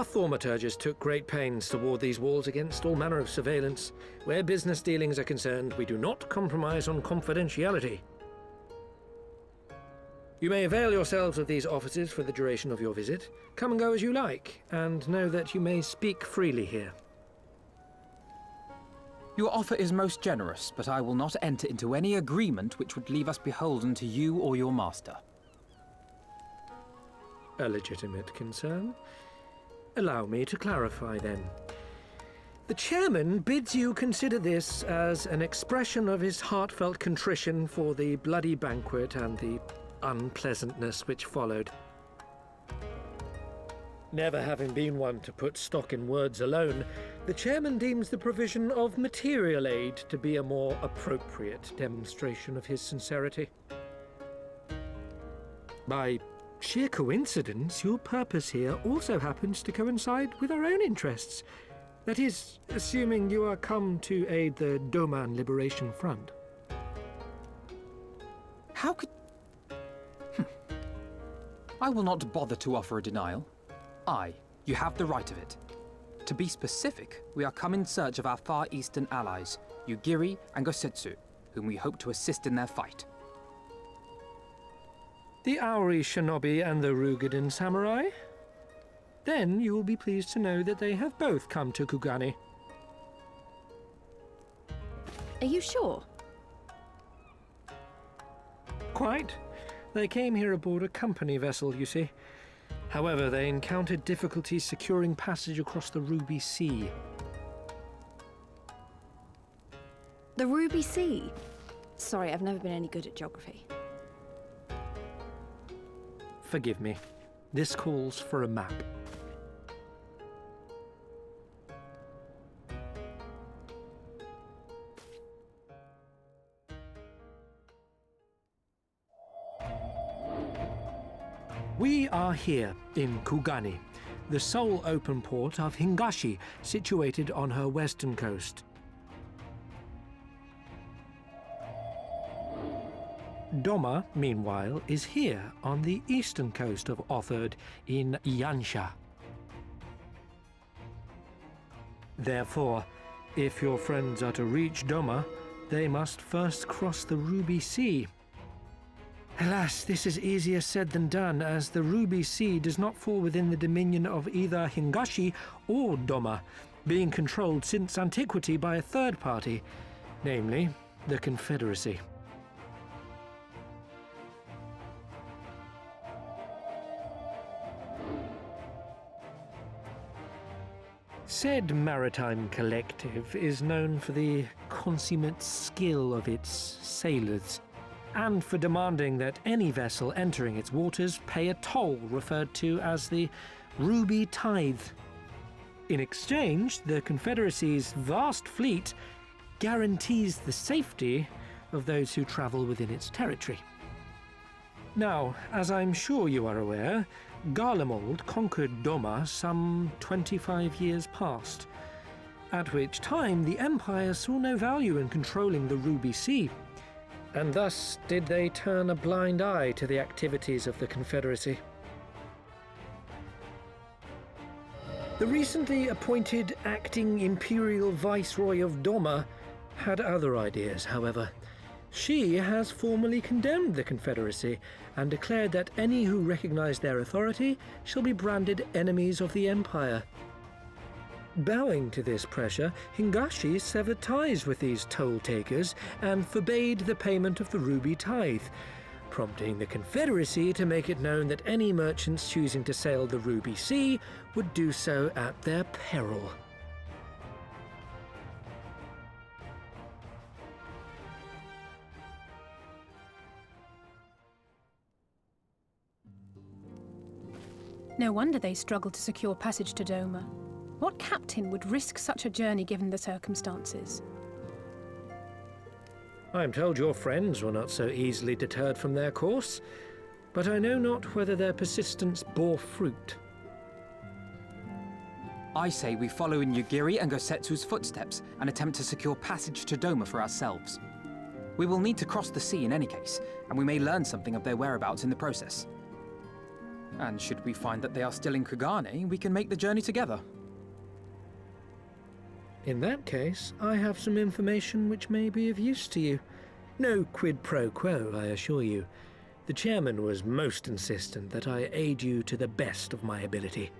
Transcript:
Our thaumaturges took great pains to ward these walls against all manner of surveillance. Where business dealings are concerned, we do not compromise on confidentiality. You may avail yourselves of these offices for the duration of your visit. Come and go as you like, and know that you may speak freely here. Your offer is most generous, but I will not enter into any agreement which would leave us beholden to you or your master. A legitimate concern. Allow me to clarify, then. The chairman bids you consider this as an expression of his heartfelt contrition for the bloody banquet and the unpleasantness which followed. Never having been one to put stock in words alone, the chairman deems the provision of material aid to be a more appropriate demonstration of his sincerity. By sheer coincidence, your purpose here also happens to coincide with our own interests. That is, assuming you are come to aid the Doman Liberation Front. How could... I will not bother to offer a denial. You have the right of it. To be specific, we are come in search of our Far Eastern allies, Yugiri and Gosetsu, whom we hope to assist in their fight. The Aori shinobi and the Rugadan samurai? Then you will be pleased to know that they have both come to Kugani. Are you sure? Quite. They came here aboard a company vessel, you see. However, they encountered difficulties securing passage across the Ruby Sea. The Ruby Sea? Sorry, I've never been any good at geography. Forgive me. This calls for a map. We are here in Kugani, the sole open port of Hingashi, situated on her western coast. Doma, meanwhile, is here on the eastern coast of Otherd in Yansha. Therefore, if your friends are to reach Doma, they must first cross the Ruby Sea. Alas, this is easier said than done, as the Ruby Sea does not fall within the dominion of either Hingashi or Doma, being controlled since antiquity by a third party, namely the Confederacy. Said maritime collective is known for the consummate skill of its sailors, and for demanding that any vessel entering its waters pay a toll referred to as the Ruby Tithe. In exchange, the Confederacy's vast fleet guarantees the safety of those who travel within its territory. Now, as I'm sure you are aware, Garlemald conquered Doma some 25 years past, at which time the Empire saw no value in controlling the Ruby Sea, and thus did they turn a blind eye to the activities of the Confederacy. The recently appointed acting Imperial Viceroy of Doma had other ideas, however. She has formally condemned the Confederacy and declared that any who recognize their authority shall be branded enemies of the Empire. Bowing to this pressure, Hingashi severed ties with these toll-takers and forbade the payment of the Ruby Tithe, prompting the Confederacy to make it known that any merchants choosing to sail the Ruby Sea would do so at their peril. No wonder they struggled to secure passage to Doma. What captain would risk such a journey given the circumstances? I am told your friends were not so easily deterred from their course, but I know not whether their persistence bore fruit. I say we follow in Yugiri and Gosetsu's footsteps and attempt to secure passage to Doma for ourselves. We will need to cross the sea in any case, and we may learn something of their whereabouts in the process. And should we find that they are still in Kugane, we can make the journey together. In that case, I have some information which may be of use to you. No quid pro quo, I assure you. The chairman was most insistent that I aid you to the best of my ability.